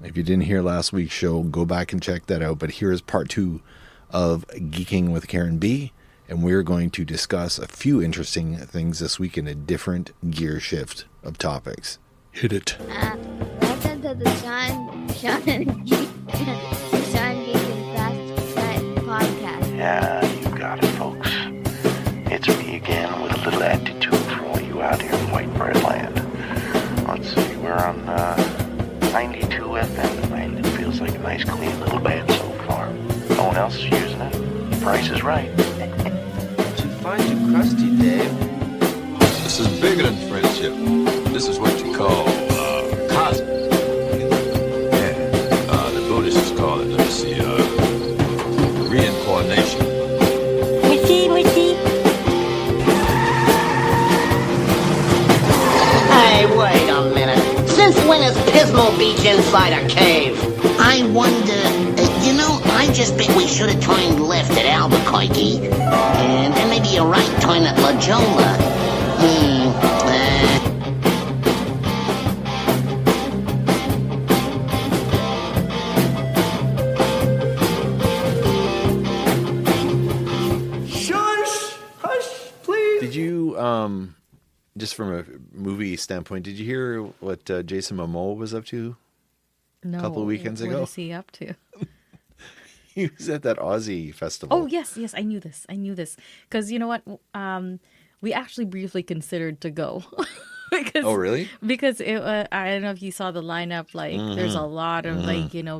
If you didn't hear last week's show, go back and check that out. But here is part 2 of Geeking with Karen B. And we're going to discuss a few interesting things this week in a different gear shift of topics. Hit it. Welcome to the Sean and Geeking Fast podcast. Yeah, you got it, folks. It's me again with a little attitude for all you out here in White Bread Land. Let's see, we're on 92 FM tonight. It feels like a nice, clean little band so far. No one else is using it. Price is right. Did you find you crusty, Dave? This is bigger than friendship. This is what you call cosmos. Yeah. The Buddhists call it, let me see, reincarnation. Witty. Hey, wait a minute. Since when is Pismo Beach inside a cave? I wonder, I just bet we should have turned left at Albuquerque. And then maybe a right turn at La Jolla. Shush! Hush, please! Did you, just from a movie standpoint, did you hear what Jason Momoa was up to a couple of weekends ago? What is he up to? He was at that Ozzy festival. Oh, yes. I knew this. Because you know what? We actually briefly considered to go. Because, Oh, really? Because I don't know if you saw the lineup. Like, there's a lot of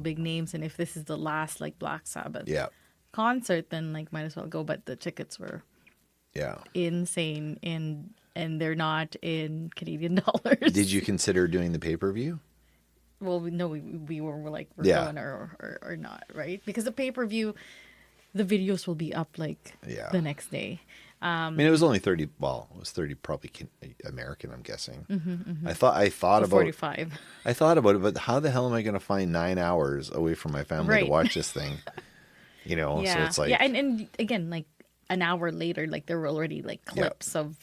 big names, and if this is the last Black Sabbath concert, then might as well go. But the tickets were insane, and they're not in Canadian dollars. Did you consider doing the pay-per-view? Well, no, we were like we're going or not, right? Because the pay-per-view, the videos will be up the next day. I mean, it was only 30. Well, it was 30, probably American. I'm guessing. I thought about 45. I thought about it, but how the hell am I going to find 9 hours away from my family to watch this thing? So it's like and again, an hour later, there were already clips of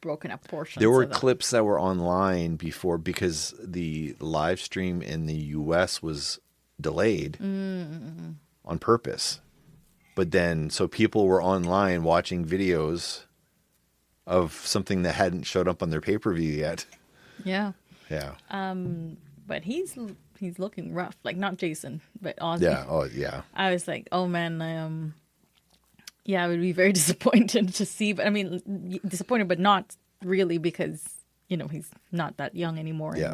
broken up portions. There were clips that were online before because the live stream in the U.S. was delayed on purpose. But then, so people were online watching videos of something that hadn't showed up on their pay-per-view yet. Yeah. Yeah. But he's looking rough. Not Jason, but Ozzy. Yeah. Oh, yeah. I was like, oh man, I would be very disappointed to see. But I mean, disappointed, but not really because he's not that young anymore. Yeah.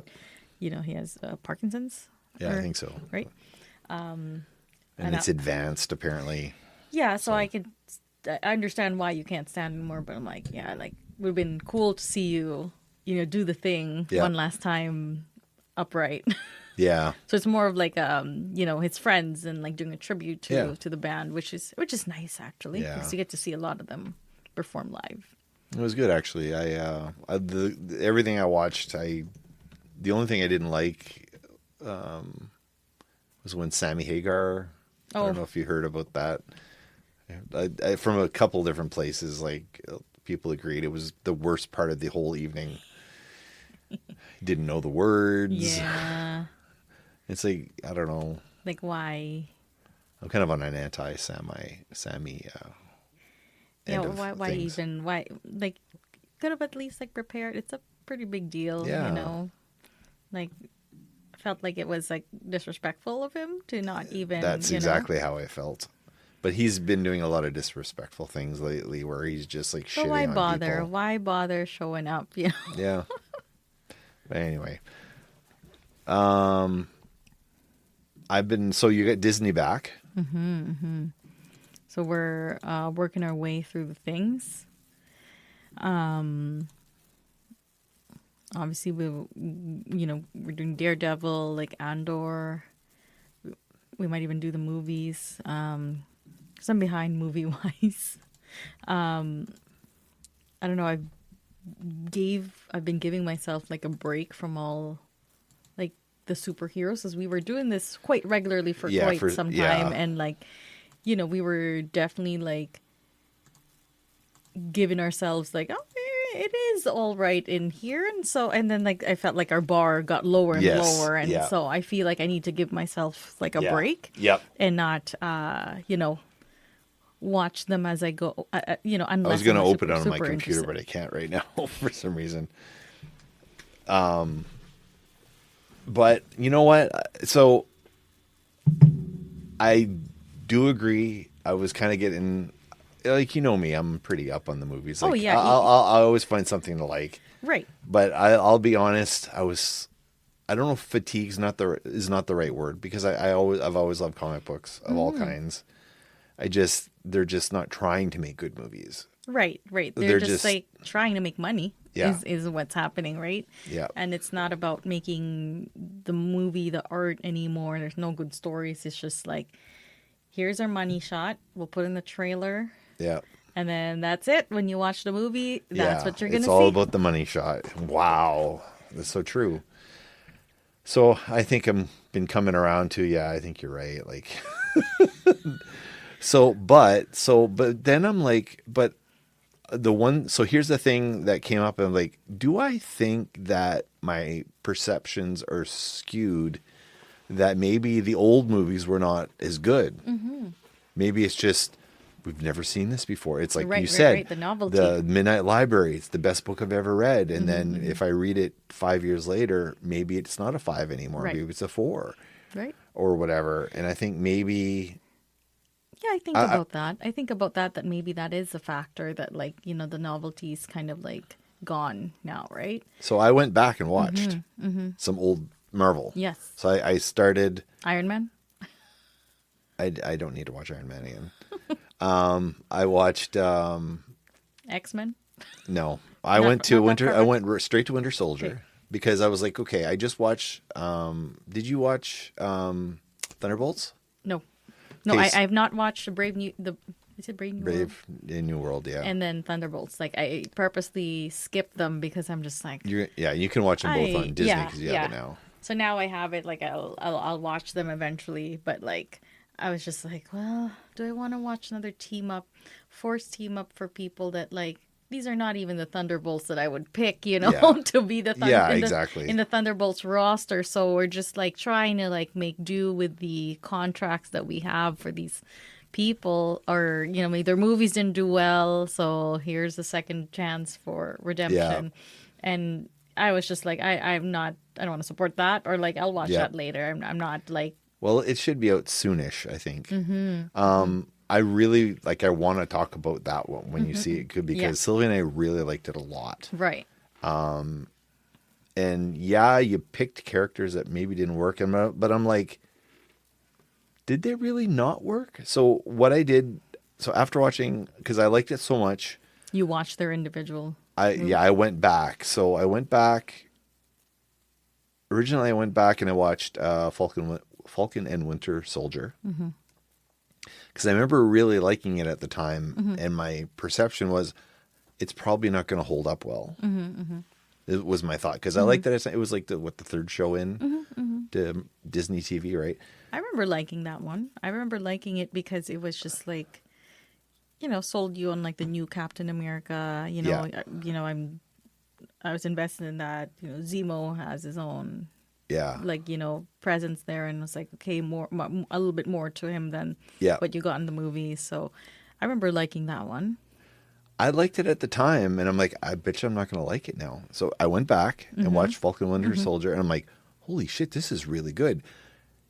And, he has Parkinson's. Yeah, I think so. Right. And it's advanced apparently. Yeah, so I understand why you can't stand anymore, but I'm like, would have been cool to see you, do the thing one last time upright. Yeah. So it's more of his friends and doing a tribute to the band, which is nice actually, because you get to see a lot of them perform live. It was good actually. Everything I watched, the only thing I didn't like was when Sammy Hagar. I don't know if you heard about that. From a couple different places, people agreed it was the worst part of the whole evening. Didn't know the words. Yeah. It's I don't know. Why? I'm kind of on an anti-Sammy. Why even? Why? Could have at least prepared. It's a pretty big deal. Yeah. Felt like it was disrespectful of him to not even. That's exactly how I felt. But he's been doing a lot of disrespectful things lately, where he's just shitting why on bother? people. Why bother showing up? Yeah. But anyway, so you got Disney back. So we're working our way through the things. Obviously, we're doing Daredevil, Andor. We might even do the movies. Some behind movie-wise. I don't know. I've been giving myself a break from all the superheroes, as we were doing this quite regularly for quite some time, and we were definitely giving ourselves it is all right in here, and then like I felt like our bar got lower and Yes, lower, and yeah. so I feel like I need to give myself like a Yeah. break. Yep. And not watch them as I go. Unless I was going to I'm open it on my super computer, interested. but I can't right now for some reason. But you know what? So I do agree. I was kind of getting, like, you know me, I'm pretty up on the movies. Like, Oh, yeah. I'll always find something to like. Right. But I'll be honest. I don't know if fatigue's not the right word, because I've always loved comic books of all kinds. They're just not trying to make good movies. Right. They're just like trying to make money. Yeah. Is what's happening, right? Yeah. And it's not about making the movie, the art anymore. There's no good stories. It's just like, here's our money shot. We'll put in the trailer. Yeah. And then that's it. When you watch the movie, that's what you're going to see. It's all about the money shot. Wow. That's so true. So I think I'm been coming around to, yeah, I think you're right. Like, but then I'm like, but so here's the thing that came up. I'm like, do I think that my perceptions are skewed, that maybe the old movies were not as good? Mm-hmm. Maybe it's just, we've never seen this before. It's like you said, the novelty. The Midnight Library, it's the best book I've ever read. And then if I read it 5 years later, maybe it's not a 5 anymore. Right. Maybe it's a 4 Right. or whatever. And I think maybe... Yeah, I think about that. I think about that maybe that is a factor, that like, the novelty's kind of like gone now, right? So I went back and watched some old Marvel. Yes. So I started... Iron Man? I don't need to watch Iron Man again. I watched... X-Men? No. I went straight to Winter Soldier. Okay. Because I was like, okay, I just watched... did you watch Thunderbolts? No. No, I have not watched is it Brave New World? Brave New World, yeah. And then Thunderbolts. Like, I purposely skipped them because I'm just like... you can watch them both on Disney because you have it now. So now I have it. Like, I'll watch them eventually. But, like, I was just like, well, do I want to watch another forced team up for people that, like, these are not even the Thunderbolts that I would pick, to be the exactly. in the Thunderbolts roster. So we're just like trying to like make do with the contracts that we have for these people, or maybe their movies didn't do well, so here's a second chance for redemption. Yeah. And I was just like, I don't want to support that, or like I'll watch that later. I'm not like. Well, it should be out soonish, I think. Mm-hmm. I really I want to talk about that one when you see it, because Sylvia and I really liked it a lot. Right. And you picked characters that maybe didn't work, but I'm like, did they really not work? So what I did, after watching, because I liked it so much, you watched their individual. I went back. So I went back. Originally, I went back and I watched Falcon and Winter Soldier. Mm-hmm. Because I remember really liking it at the time, and my perception was, it's probably not going to hold up well. It was my thought, because I liked that it was like the third show in to Disney TV, right? I remember liking that one. I remember liking it because it was just like, sold you on like the new Captain America. I was invested in that. Zemo has his own. Yeah. Presence there, and it's like, okay, a little bit more to him than what you got in the movie. So I remember liking that one. I liked it at the time, and I'm like, I bet you I'm not going to like it now. So I went back and watched Falcon Winter Soldier, and I'm like, holy shit, this is really good.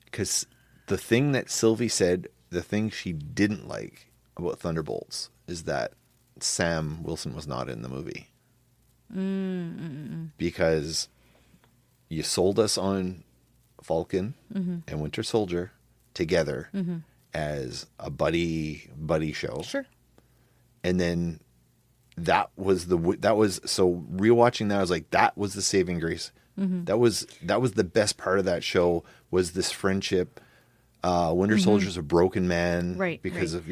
Because the thing that Sylvie said, the thing she didn't like about Thunderbolts, is that Sam Wilson was not in the movie. Because you sold us on Falcon and Winter Soldier together as a buddy show. Sure. And then so rewatching that, I was like, that was the saving grace. That was the best part of that show, was this friendship. Winter Soldier's a broken man, right? Because of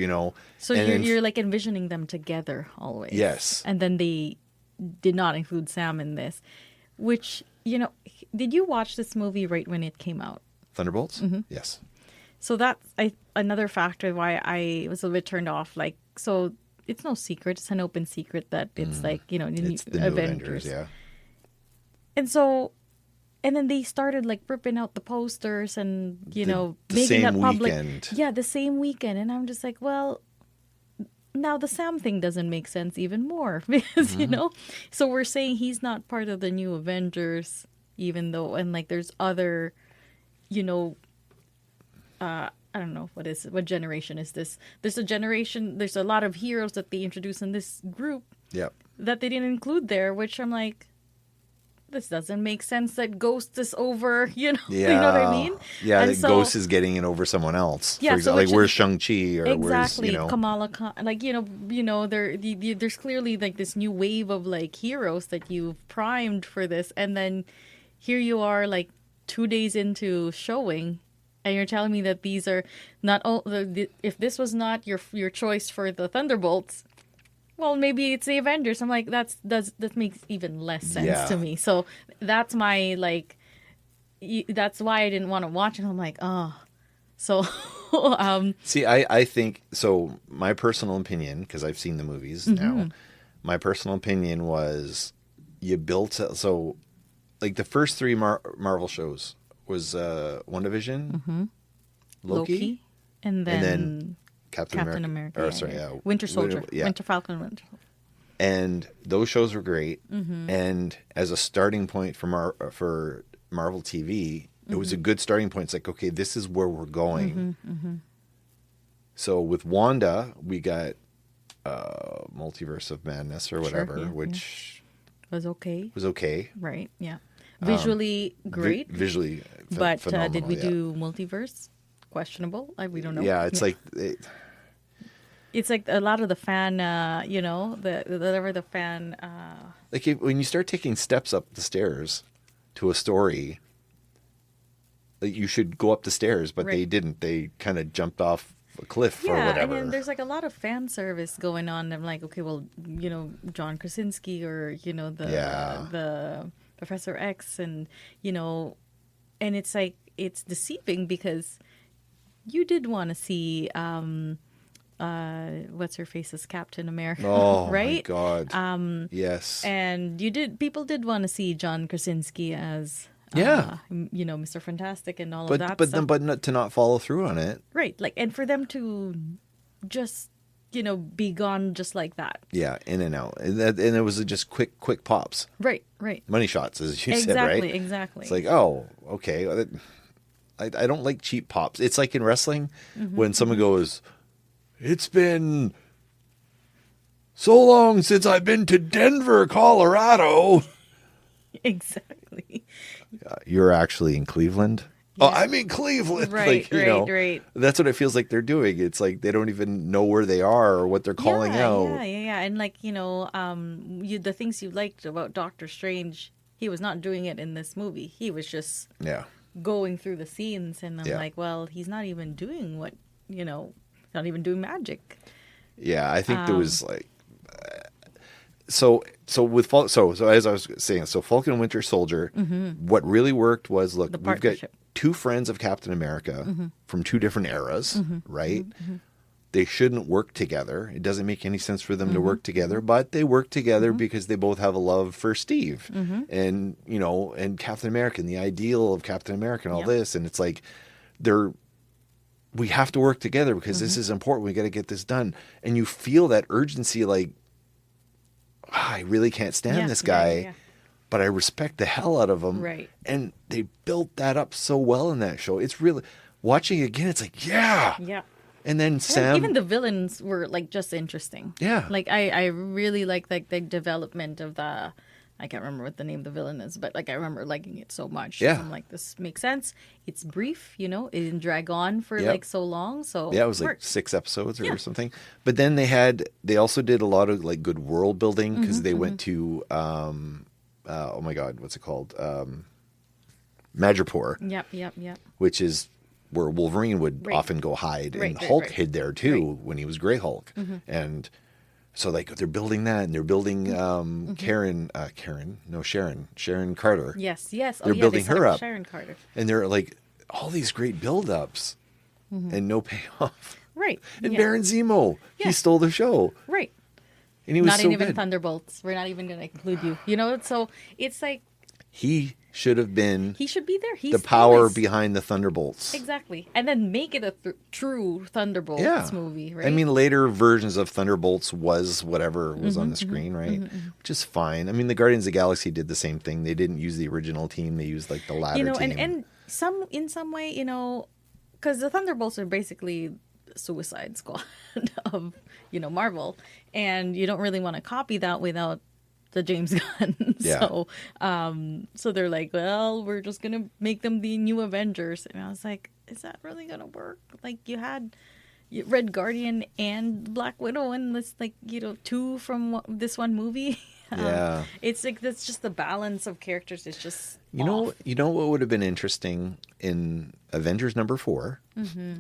So you're like envisioning them together always. Yes. And then they did not include Sam in this, which did you watch this movie right when it came out? Thunderbolts? Yes. So that's another factor why I was a bit turned off. Like, so it's no secret. It's an open secret that it's like, you know, It's the new Avengers, yeah. And so, and then they started like ripping out the posters and, you know, the making same that public. weekend. Yeah, the same weekend. And I'm just like, well, now the Sam thing doesn't make sense even more because, you know, so we're saying he's not part of the new Avengers, even though, and like there's other, you know, I don't know what generation is this? There's a lot of heroes that they introduce in this group Yep. that they didn't include there, which I'm like, this doesn't make sense that Ghost is over, you know, Yeah. you know what I mean? Yeah, And the Ghost is getting it over someone else. Yeah, For so example, like which where's is- Shang-Chi or exactly, where's, you know. Kamala Khan, like, you know, there's clearly like this new wave of like heroes that you've primed for this, and then here you are like 2 days into showing, and you're telling me that these are not all. If this was not your choice for the Thunderbolts, well, maybe it's the Avengers. I'm like, that makes even less sense Yeah. to me. So that's my like, that's why I didn't want to watch it. I'm like, oh, so See, I think so. My personal opinion, because I've seen the movies now, my personal opinion was you built so like the first three Marvel shows was WandaVision, Loki, and then Captain America. yeah, Or, sorry, yeah. yeah. Winter Soldier, Yeah. Winter Falcon, Winter Soldier. And those shows were great. And as a starting point for Marvel TV, it was a good starting point. It's like, okay, this is where we're going. So with Wanda, we got Multiverse of Madness or whatever, yeah, which Was okay, was okay. right? Yeah, visually great, Visually but phenomenal, did we yeah. do multiverse? Questionable. We don't know. Yeah, it's like... It's like a lot of the fan, you know, whatever the fan. Like when you start taking steps up the stairs to a story, like you should go up the stairs, but they Right. didn't. They kind of jumped off a cliff or Yeah, whatever. and then there's like a lot of fan service going on. I'm like, okay, well, you know, John Krasinski or you know the Professor X, and you know, and it's like it's deceiving because you did want to see what's her face as Captain America, Oh right? my God! Yes, And people did want to see John Krasinski as Yeah. you know, Mr. Fantastic and all of but that but stuff. then but not, to not follow through on it. Right, like, and for them to just, you know, be gone just like that. Yeah, in and out, and it was just quick pops, Right, right. money shots, as you said, Exactly, right? exactly. It's like, oh, okay. I don't like cheap pops. It's like in wrestling when someone goes, "It's been so long since I've been to Denver, Colorado." Exactly. You're actually in Cleveland. Oh, I'm in Cleveland. Right, like, you right, know, right. That's what it feels like they're doing. It's like they don't even know where they are or what they're calling out. Yeah. And like, you know, the things you liked about Doctor Strange, he was not doing it in this movie. He was just Yeah. going through the scenes, and I'm Yeah. like, well, he's not even doing what, you know, not even doing magic. Yeah, I think there was like so as I was saying, so Falcon and Winter Soldier, what really worked was, look, The we've got partnership. two friends of Captain America from two different eras, right? They shouldn't work together. It doesn't make any sense for them to work together, but they work together because they both have a love for Steve and, you know, and Captain America and the ideal of Captain America and all Yep. this. And it's like, we have to work together because this is important. We got to get this done. And you feel that urgency, like, I really can't stand this guy, but I respect the hell out of him. Right. And they built that up so well in that show. It's really, watching it again, it's like, yeah. Yeah. And then Well, Sam. even the villains were like just interesting. Yeah. Like I really like the development of the, I can't remember what the name of the villain is, but like I remember liking it so much. Yeah. I'm like, this makes sense. It's brief, you know, it didn't drag on for Yep. like so long. So Yeah, it was like worked. 6 episodes or something. But then they also did a lot of like good world building because they went to, oh my God, what's it called? Madripoor, Yep. which is where Wolverine would Right. often go hide. Right, And right, Hulk right. hid there too when he was Grey Hulk. And so like they're building that, and they're building Sharon Carter. Yes. They're Oh, yeah, building they set her up up. Sharon Carter. And they're like all these great build-ups and no payoff. Right. And yeah. Baron Zemo, Yeah. he stole the show. Right. And he was Not so even good. Thunderbolts. We're not even going to include you. You know, so it's like He should have been he should be there. He's the power always- behind the Thunderbolts. Exactly. And then make it a true Thunderbolts Yeah. movie, right? I mean, later versions of Thunderbolts was whatever was on the screen, right? Which is fine. I mean, the Guardians of the Galaxy did the same thing. They didn't use the original team. They used like the ladder you know, team. and in some way, you know, because the Thunderbolts are basically Suicide Squad of, you know, Marvel, and you don't really want to copy that without the James Gunn. Yeah. So they're like, well, we're just gonna make them the new Avengers, and I was like, is that really gonna work? Like, you had Red Guardian and Black Widow in this, like, you know, two from this one movie. Yeah. It's like that's just the balance of characters is just You know off. what would have been interesting in Avengers number 4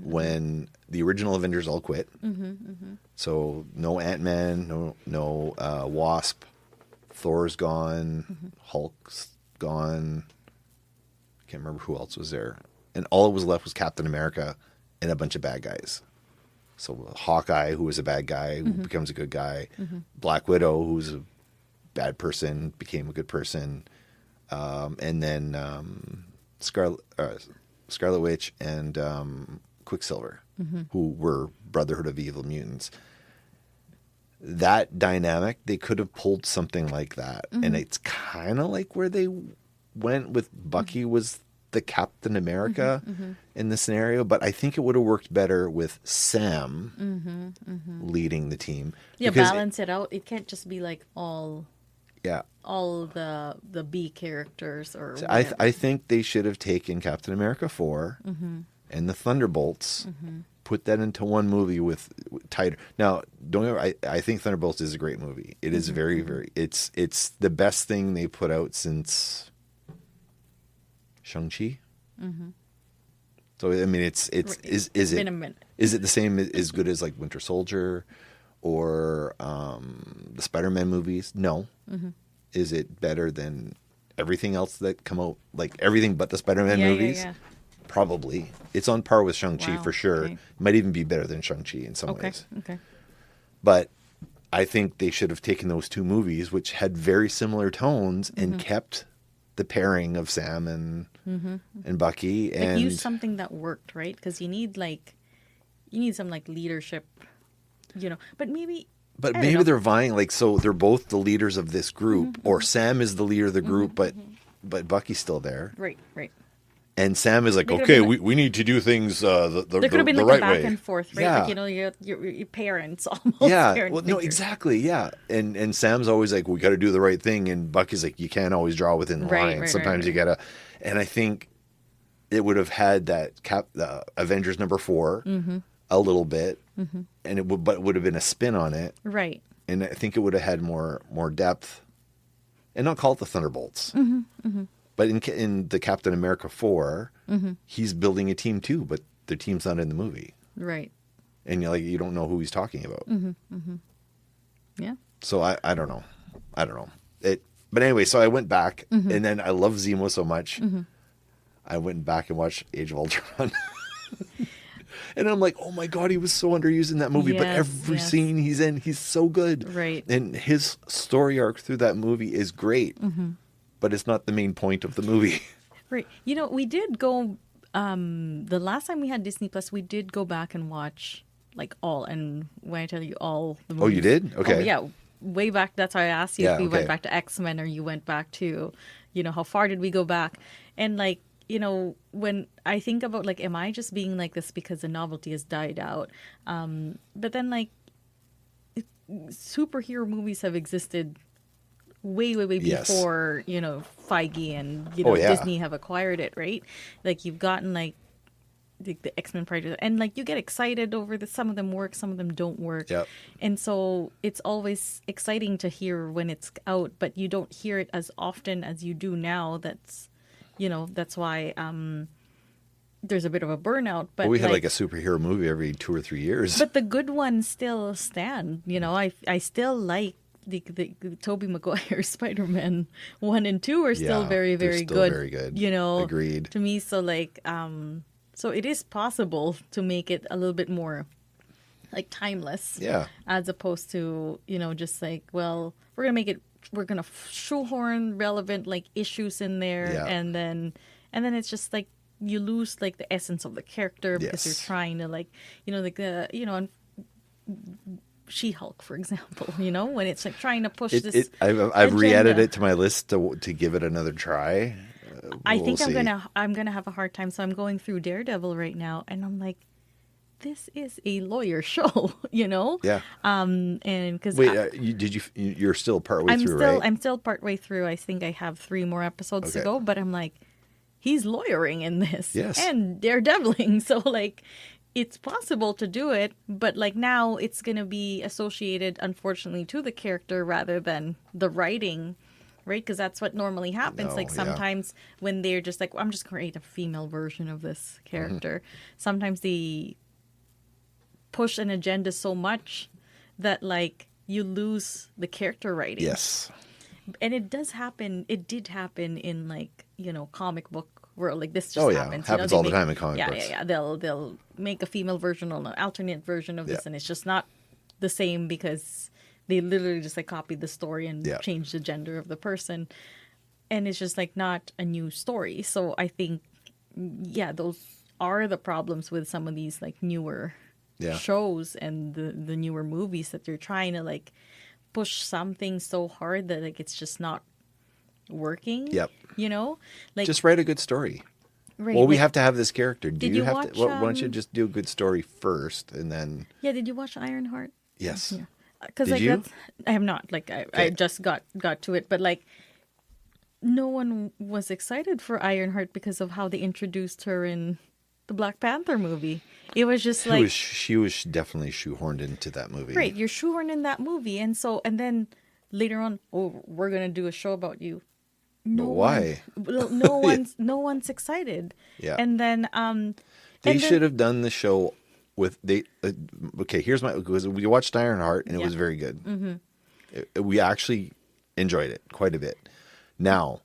when the original Avengers all quit. So no Ant-Man, no Wasp, Thor's gone, Hulk's gone. Can't remember who else was there. And all that was left was Captain America and a bunch of bad guys. So Hawkeye, who was a bad guy, who becomes a good guy. Black Widow, who's a bad person, became a good person. And then Scarlet Witch and Quicksilver, who were Brotherhood of Evil Mutants. That dynamic, they could have pulled something like that. And it's kind of like where they went with Bucky was the Captain America in the scenario. But I think it would have worked better with Sam leading the team. Yeah, Because balance it out. It can't just be like all the B characters or So whatever. I think they should have taken Captain America 4 and the Thunderbolts, put that into one movie with tighter. Now, don't get me wrong, I think Thunderbolts is a great movie. It is very, very. It's the best thing they put out since Shang-Chi. So I mean, is been a it minute. is it the same as good as like Winter Soldier or the Spider-Man movies? No. Is it better than everything else that come out, like everything but the Spider-Man movies? Yeah. Probably. It's on par with Shang-Chi Wow, for sure. okay. Might even be better than Shang-Chi in some Okay. ways. Okay. But I think they should have taken those two movies, which had very similar tones, and kept the pairing of Sam and Bucky. Like And use something that worked, right? Because you need some like leadership, you know. But maybe I don't maybe know. they're vying, like, so they're both the leaders of this group, or Sam is the leader of the group, but Bucky's still there. right. And Sam is like, They could've okay, been like- we need to do things the There could have been the like right a back way. and forth, right? Yeah. Like, you know, your parents almost. Yeah, parent well, no, figures. exactly, yeah. And Sam's always like, we got to do the right thing, and Bucky's like, you can't always draw within the Right, line. right, Sometimes right, you gotta. And I think it would have had that Avengers number 4 a little bit, and it would have been a spin on it, Right. and I think it would have had more depth, and not call it the Thunderbolts. But in the Captain America 4, he's building a team too, but the team's not in the movie, Right. and you don't know who he's talking about. Yeah. So I don't know. But anyway, so I went back, and then I love Zemo so much. I went back and watched Age of Ultron. And I'm like, oh my God, he was so underused in that movie. But Yes, every yes. scene he's in, he's so good. Right. And his story arc through that movie is great. But it's not the main point of the movie. Right. You know, we did go the last time we had Disney Plus, we did go back and watch like all, and when I tell you all the movies. Oh, you did? Okay. Oh, yeah. Way back. That's why I asked you if Yeah, we went okay. back to X-Men or you went back to, you know, how far did we go back? And like, you know, when I think about like, am I just being like this because the novelty has died out? But then like superhero movies have existed way Yes. before, you know, Feige and, you know, Oh, yeah. Disney have acquired it, right? Like you've gotten like the X-Men project, and like you get excited over some of them work, some of them don't work. Yep. And so it's always exciting to hear when it's out, but you don't hear it as often as you do now. That's, you know, that's why there's a bit of a burnout. But Well, we had like a superhero movie every 2 or 3 years. but the good ones still stand. You know, I still like the Tobey Maguire Spider-Man 1 and 2 are still Yeah, very, they're very still good. very good. You know, Agreed. to me. So like, so it is possible to make it a little bit more like timeless. Yeah. As opposed to, just like, well, we're gonna shoehorn relevant like issues in there, Yeah. and then it's just like you lose like the essence of the character because you're Yes. trying to like, and She-Hulk, for example, when it's like trying to push this. I've re-edited agenda. it to my list to give it another try. I think We'll see. I'm gonna have a hard time. So I'm going through Daredevil right now, and I'm like, this is a lawyer show, Yeah. And because Wait, you're still partway through, right? I'm still partway through. I think I have 3 more episodes to Okay. go, but I'm like, he's lawyering in this, Yes. and daredeviling. So like, it's possible to do it, but like now it's gonna be associated, unfortunately, to the character rather than the writing. Right, because that's what normally happens. No, like yeah. sometimes when they're just like, well, I'm just going to create a female version of this character. Sometimes they push an agenda so much that like you lose the character writing. Yes. And it does happen. It did happen in like, comic book world. Like this just Oh, yeah. happens. Happens They all the time in comic books. Yeah. They'll make a female version or an alternate version of this, Yeah. and it's just not the same because they literally just like copied the story and Yeah. changed the gender of the person. And it's just like not a new story. So I think, those are the problems with some of these like newer Yeah. shows and the newer movies, that they're trying to like push something so hard that like it's just not working. Yep. Like Just write a good story. right, Well, we like- have to have this character. Do Did you you have watch, to? Why don't you just do a good story first, and then Yeah, did you watch Ironheart? yes, Because Did like you? that's, I have not. Like I Okay. just got to it, but like no one was excited for Ironheart because of how they introduced her in the Black Panther movie. It was just like she was definitely shoehorned into that movie. great, you're shoehorned in that movie, and then later on, oh, we're gonna do a show about you. But why? No one's excited. Yeah. And then They should have done the show with okay, here's because we watched Ironheart and it Yeah. was very good. Mm-hmm. We actually enjoyed it quite a bit. Now,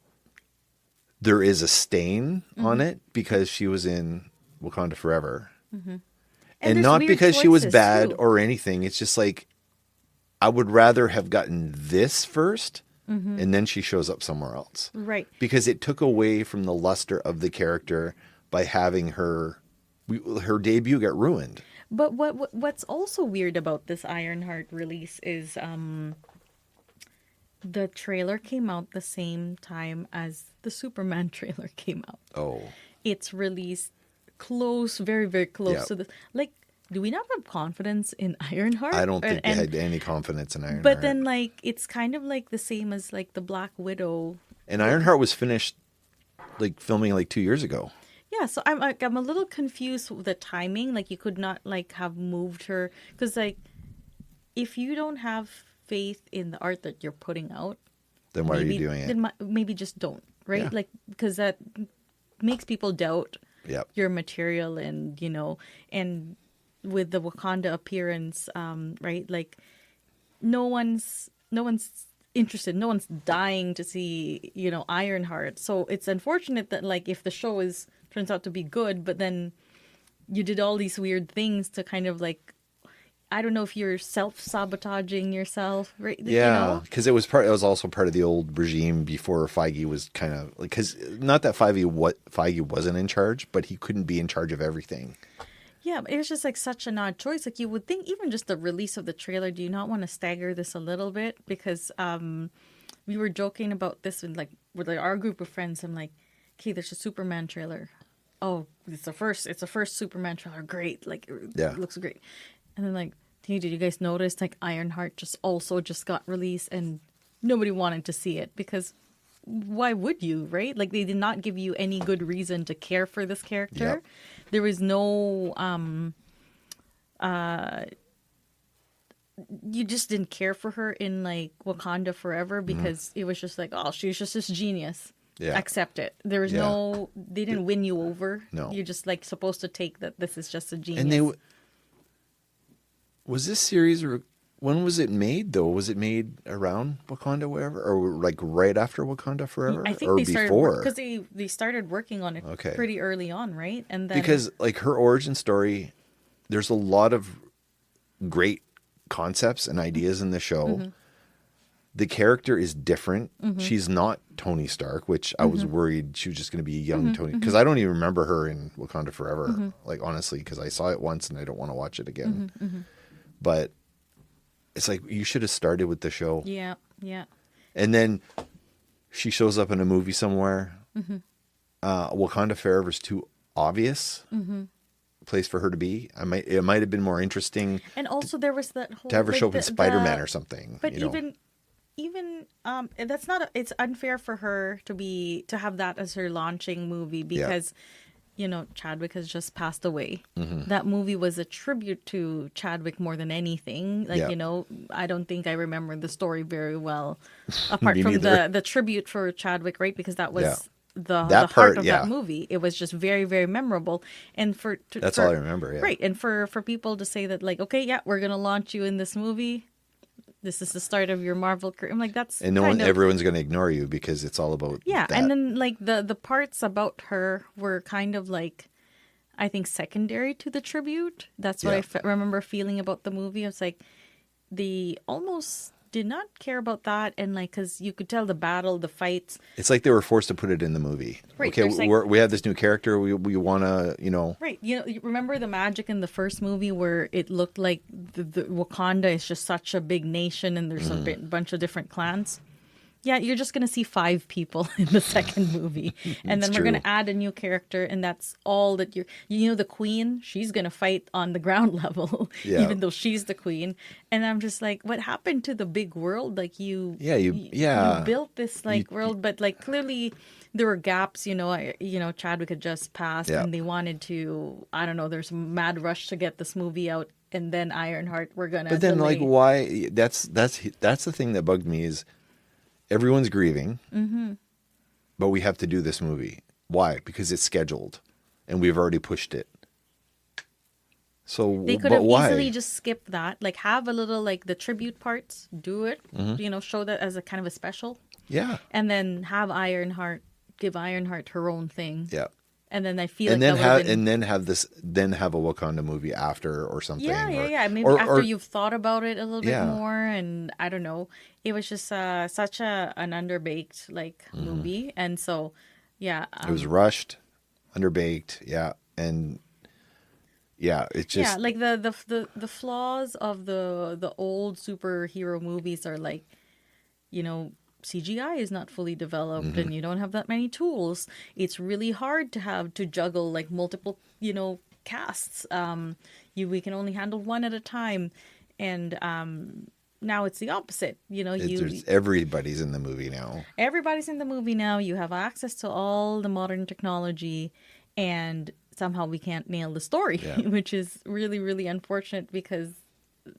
there is a stain on Mm-hmm. it because she was in Wakanda Forever. Mm-hmm. And there's not weird because she was choices, bad too. or anything. It's just like, I would rather have gotten this 1st and then she shows up somewhere else. Right. Because it took away from the luster of the character by having her debut get ruined. But what's also weird about this Ironheart release is the trailer came out the same time as the Superman trailer came out. Oh. It's released close, very, very close Yeah. to this. Like, do we not have confidence in Ironheart? I don't think they And- had any confidence in Ironheart. But then, like, it's kind of like the same as like the Black Widow. And Ironheart was finished like filming like 2 years ago. Yeah, so I'm a little confused with the timing. Like, you could not like have moved her because like if you don't have faith in the art that you're putting out, Then why are you doing it? Then maybe just don't, right? Yeah. Like, because that makes people doubt Yep. your material, and and with the Wakanda appearance, right? Like, no one's interested. No one's dying to see, Ironheart. So it's unfortunate that like if the show turns out to be good, but then you did all these weird things to kind of like, I don't know if you're self-sabotaging yourself, right? Yeah, because it was also part of the old regime before Feige was kind of like, because not that Feige wasn't in charge, but he couldn't be in charge of everything. Yeah, but it was just like such an odd choice. Like, you would think even just the release of the trailer, do you not want to stagger this a little bit? Because we were joking about this with our group of friends. I'm like, okay, there's a Superman trailer. Oh, it's the first Superman trailer. Great. Like, Yeah. it looks great. And then like, hey, did you guys notice like Ironheart just got released and nobody wanted to see it? Because why would you, right? Like, they did not give you any good reason to care for this character. Yep. There was no you just didn't care for her in like Wakanda Forever because it was just like, oh, she's just this genius. Yeah. Accept it. There was Yeah. they didn't win you over. No. You're just like supposed to take that this is just a genius. And was this series, when was it made though? Was it made around Wakanda Forever, or like right after Wakanda Forever, I think or they started before? because they started working on it Okay. pretty early on, right? And then Because like her origin story, there's a lot of great concepts and ideas in the show. The character is different. She's not Tony Stark, which I was worried she was just going to be a young Tony, because I don't even remember her in Wakanda Forever, like honestly, because I saw it once and I don't want to watch it again. But it's like, you should have started with the show. Yeah, yeah. And then she shows up in a movie somewhere. Wakanda Forever is too obvious place for her to be. It might have been more interesting. And also there was that whole, to have her like, show up in Spider-Man or something. But you know? even that's not. It's unfair for her to have that as her launching movie, because you know, Chadwick has just passed away. That movie was a tribute to Chadwick more than anything. Like, you know, I don't think I remember the story very well, apart from the tribute for Chadwick, right? Because that was the heart of that movie. It was just very, very memorable. And that's all I remember. Yeah. Right. And for people to say that, like, okay, yeah, we're going to launch you in this movie. This is the start of your Marvel career. I'm like, that's and everyone's going to ignore you because it's all about that. And then like the parts about her were kind of like, I think, secondary to the tribute. That's what I remember feeling about the movie. I was like, they almost did not care about that, and like, because you could tell the battle, the fights. It's like they were forced to put it in the movie. Right, okay, we have this new character. We want to, you know. Right. You know, you remember the magic in the first movie where it looked like the Wakanda is just such a big nation and there's a bunch of different clans. Yeah, you're just going to see 5 people in the second movie. And then we're going to add a new character, and that's all that you know, the queen, she's going to fight on the ground level, even though she's the queen. And I'm just like, what happened to the big world? Like, you built this like world, but like clearly there were gaps, you know, Chadwick had just passed and they wanted to, I don't know, there's a mad rush to get this movie out. And then Ironheart, we're going to But then delay. Like, why? That's the thing that bugged me is, everyone's grieving, but we have to do this movie. Why? Because it's scheduled, and we've already pushed it. So they could have easily just skipped that. Like, have a little, like, the tribute parts, do it, you know, show that as a kind of a special. Yeah. And then have give Ironheart her own thing. Yeah. And then I feel and like then have a Wakanda movie after or something. Yeah. Maybe after you've thought about it a little bit more, and I don't know. It was just such an underbaked like movie, and so it was rushed, underbaked, and it's just like the flaws of the old superhero movies are like, you know, CGI is not fully developed and you don't have that many tools. It's really hard to juggle like multiple, you know, casts. We can only handle one at a time. And now it's the opposite. You know, everybody's in the movie now. Everybody's in the movie now. You have access to all the modern technology, and somehow we can't nail the story, which is really, really unfortunate, because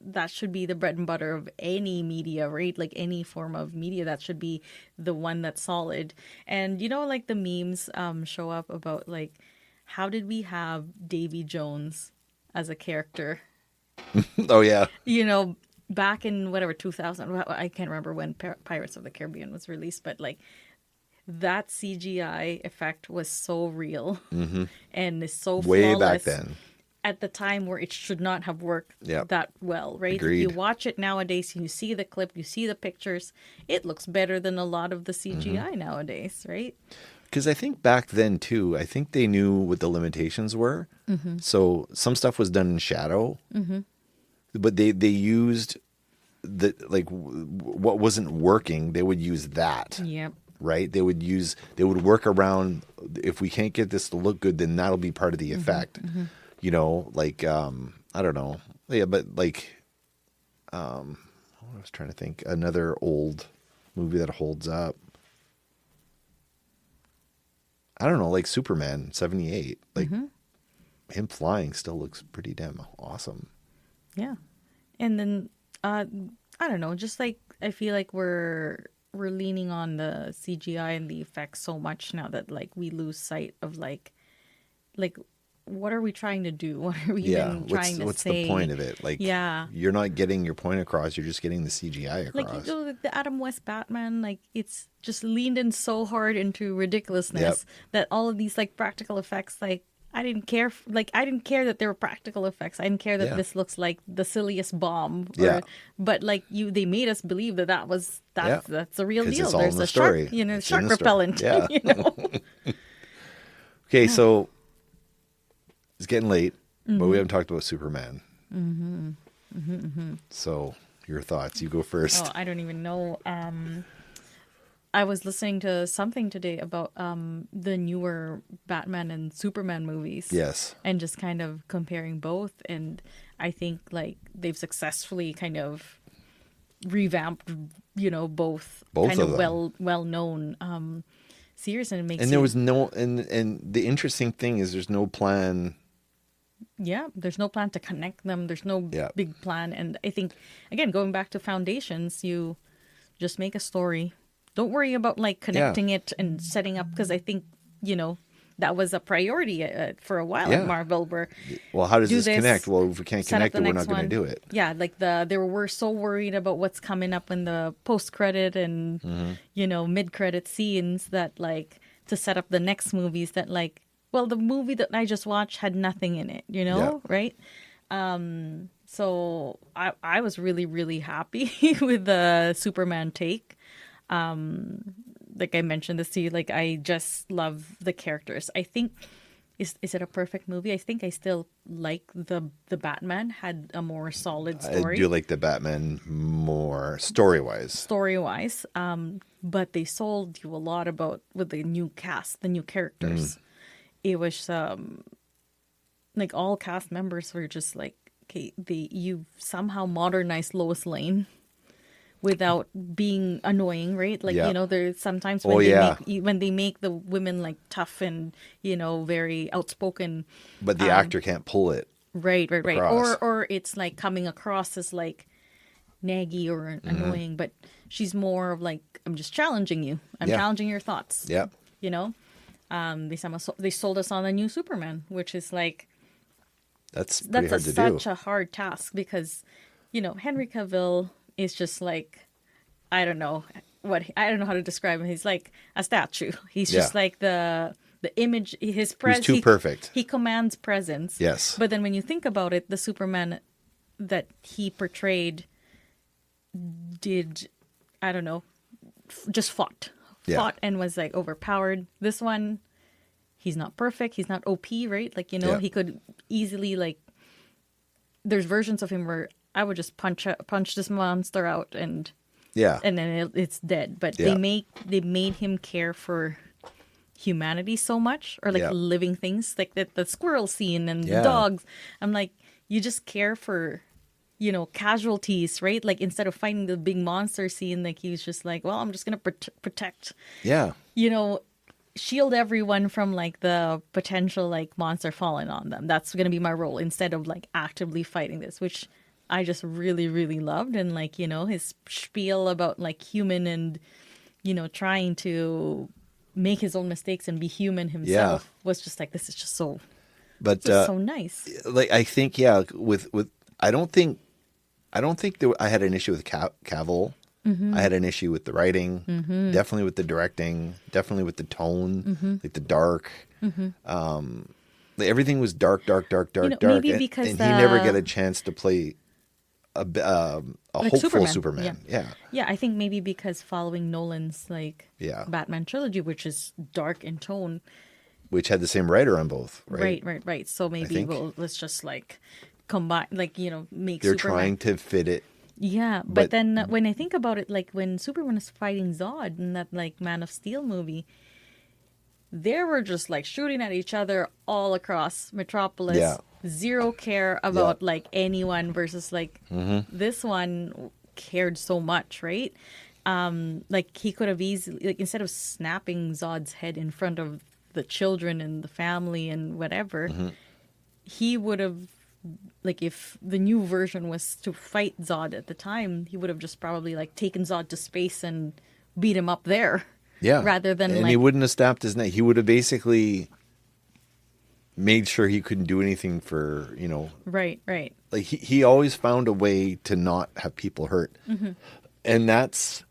that should be the bread and butter of any media, right? Like any form of media, that should be the one that's solid. And, you know, like the memes show up about like, how did we have Davy Jones as a character? Oh, yeah. You know, back in whatever, 2000, I can't remember when Pirates of the Caribbean was released, but like that CGI effect was so real and is so way flawless. Back then. At the time where it should not have worked that well, right? Agreed. If you watch it nowadays, you see the clip, you see the pictures, it looks better than a lot of the CGI nowadays, right? Because I think back then too, I think they knew what the limitations were. So some stuff was done in shadow, but they used what wasn't working. They would use that. Yep. Right? They would work around. If we can't get this to look good, then that'll be part of the effect. You know, like, I don't know. Yeah, but like, I was trying to think. Another old movie that holds up. I don't know, like Superman 78. Like, him flying still looks pretty damn awesome. Yeah. And then, I don't know, just like, I feel like we're leaning on the CGI and the effects so much now that like we lose sight of like what are we trying to do? What are we even trying to say? What's the point of it? Like, you're not getting your point across. You're just getting the CGI across. Like, you know, the Adam West Batman, like, it's just leaned in so hard into ridiculousness that all of these, like, practical effects, like, I didn't care. I didn't care that there were practical effects. I didn't care that Yeah. this looks like the silliest bomb. Yeah. But like they made us believe that that's a real 'Cause deal. it's all in There's the a story. shark, It's in shark the story. repellent. Yeah. You know. Okay, so it's getting late, but we haven't talked about Superman. So your thoughts. You go first. Oh, I don't even know. I was listening to something today about the newer Batman and Superman movies. Yes. And just kind of comparing both. And I think like they've successfully kind of revamped, both kind of of them. well known series, and it makes And there was no and the interesting thing is there's no plan. Yeah, there's no plan to connect them. There's no Yeah. big plan. And I think, again, going back to foundations, you just make a story. Don't worry about like connecting it and setting up, because I think, that was a priority for a while Yeah. at Marvel, where Well, how does do this this, connect? Well, if we can't set up connect the it, we're next not going to one. do it. Yeah, like they were so worried about what's coming up in the post-credit and, mid-credit scenes that like to set up the next movies that like, well, the movie that I just watched had nothing in it, Yeah. right? So I was really, really happy with the Superman take. Like I mentioned this to you, like I just love the characters. I think, is it a perfect movie? I think I still like the Batman had a more solid story. I do like the Batman more story-wise. Story-wise. But they sold you a lot with the new cast, the new characters. It was like all cast members were just like, okay, you've somehow modernized Lois Lane without being annoying, right? Like, Yeah. there's sometimes Oh, when yeah. when they make the women like tough and, very outspoken. But the actor can't pull it. Right. across. Or it's like coming across as like naggy or annoying, but she's more of like, I'm just challenging you. I'm Yeah. challenging your thoughts. Yeah. They sold us on the new Superman, which is like, That's pretty hard to do. such a hard task because, Henry Cavill is just like, I don't know how to describe him. He's like a statue. He's just Yeah. like the image, his He's presence. too perfect. He commands presence. Yes. But then when you think about it, the Superman that he portrayed did, I don't know, just fought Yeah. and was like overpowered. This one, he's not perfect. He's not OP, right? Like, Yeah. he could easily like, there's versions of him where I would just punch this monster out and Yeah. then it's dead. But Yeah. they made him care for humanity so much, or like Yeah. living things, like the squirrel scene and Yeah. the dogs. I'm like, you just care for, casualties, right? Like instead of fighting the big monster scene, like he was just like, well, I'm just gonna protect, Yeah. shield everyone from like the potential like monster falling on them. That's gonna be my role instead of like actively fighting this, which I just really, really loved. And like, his spiel about like human and, trying to make his own mistakes and be human himself was just like, this is just so, But so nice. like I think with I don't think I had an issue with Cavill. I had an issue with the writing, definitely with the directing, definitely with the tone, like the dark. Like everything was dark, maybe and, because and he never got a chance to play a Like hopeful Superman. Yeah, I think maybe because following Nolan's like Yeah. Batman trilogy, which is dark in tone, Which had the same writer on both, right? right. So maybe think. let's just like combine, like make They're Superman. trying to fit it. Yeah, but- but then when I think about it, like when Superman is fighting Zod in that like Man of Steel movie, they were just like shooting at each other all across Metropolis. Yeah. Zero care about like anyone versus like this one cared so much, right? Like he could have easily, like instead of snapping Zod's head in front of the children and the family and whatever, he would have, like if the new version was to fight Zod at the time, he would have just probably like taken Zod to space and beat him up there. Yeah. Rather than and like, he wouldn't have snapped his neck. He would have basically made sure he couldn't do anything for, right. like he always found a way to not have people hurt. And that's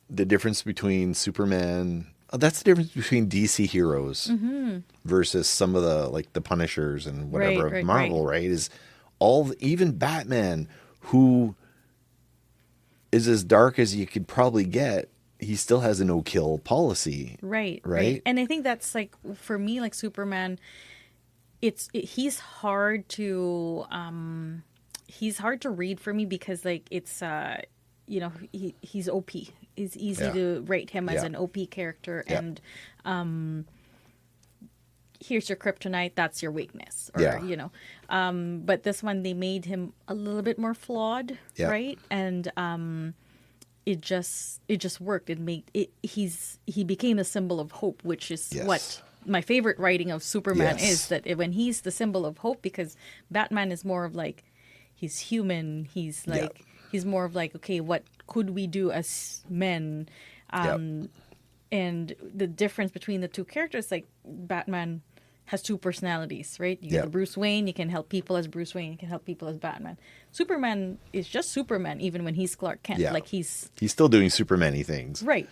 the difference between Superman That's the difference between DC heroes versus some of the like the Punishers and whatever Right, of Marvel, right? Is even Batman, who is as dark as you could probably get, he still has a no-kill policy. Right. And I think that's like, for me, like Superman, he's hard to read for me because like it's he's OP. It's easy to rate him as an OP character, and here's your kryptonite, that's your weakness, or but this one they made him a little bit more flawed, right? And it just worked. He became a symbol of hope, which is what my favorite writing of Superman is, that when he's the symbol of hope, because Batman is more of like, he's human, he's like he's more of like, okay, what could we do as men? And the difference between the two characters, like Batman has two personalities, right? You get Bruce Wayne, you can help people as Bruce Wayne, you can help people as Batman. Superman is just Superman, even when he's Clark Kent. Like he's still doing Superman-y things. Right.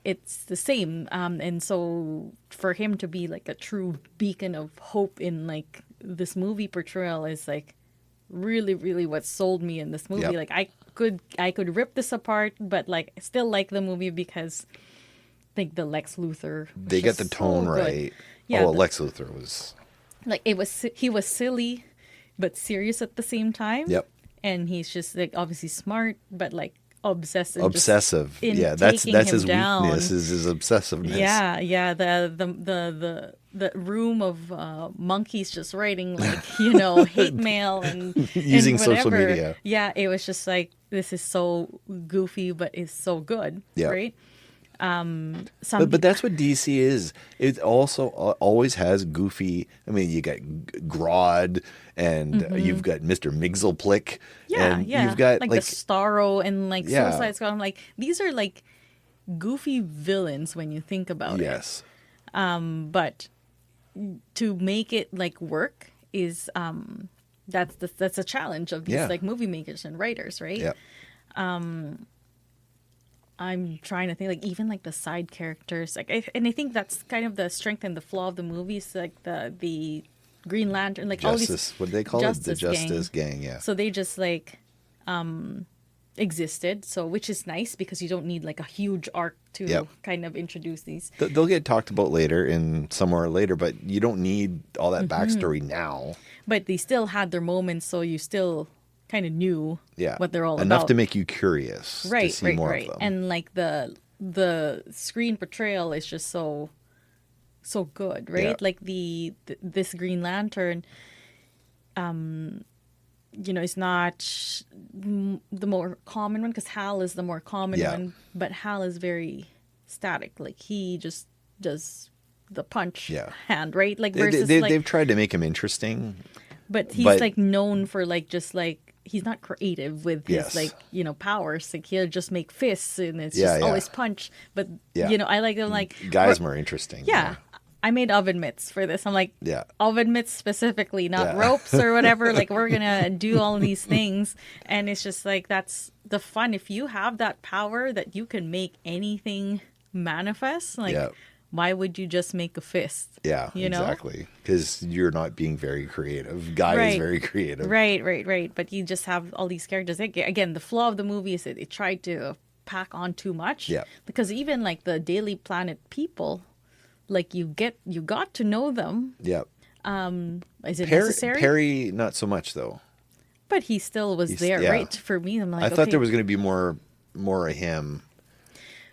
It's the same. And so for him to be like a true beacon of hope in like this movie portrayal is like really, really what sold me in this movie. Like I could rip this apart, but like I still like the movie because I think the Lex Luthor, they get the tone so right. Yeah, Lex Luthor was like, he was silly but serious at the same time. And he's just like obviously smart, but like obsessive. Yeah, that's his down. weakness, is his obsessiveness. Yeah. The room of monkeys just writing like hate mail and using and social media. Yeah, it was just like, this is so goofy, but it's so good. Right. But that's what DC is. It also always has goofy. I mean, you got Grodd, and you've got Mr. Migzelplick, and you've got like the Starro and like Suicide Squad. I'm like, these are like goofy villains when you think about it. But to make it like work is that's a challenge of these like movie makers and writers, right? I'm trying to think, like, even like the side characters, like, and I think that's kind of the strength and the flaw of the movies, like the Green Lantern, like all these. What do they call it? The Justice Gang. Yeah. So they just like existed, so which is nice because you don't need like a huge arc to kind of introduce these. They'll get talked about later somewhere later, but you don't need all that backstory now. But they still had their moments, so you still kind of knew what they're all about. Enough to make you curious to see more of them. And like the screen portrayal is just so good, right? Like this Green Lantern, it's not the more common one, because Hal is the more common one, but Hal is very static. Like he just does the punch hand, right? Like versus they've tried to make him interesting, but he's like known for like just like, he's not creative with his like powers. Like he'll just make fists and it's just always punch. But I like them like guys more interesting. I made oven mitts for this. I'm like, oven mitts specifically, not ropes or whatever. Like we're gonna do all these things, and it's just like, that's the fun. If you have that power that you can make anything manifest, like. Why would you just make a fist? Yeah, exactly. Because you're not being very creative. Guy is very creative. Right. But you just have all these characters. Again, the flaw of the movie is that it tried to pack on too much. Yeah. Because even like the Daily Planet people, like you got to know them. Yeah. Is it necessary? Perry, not so much though. But he still was there, right? For me, I'm like, I thought there was going to be more of him.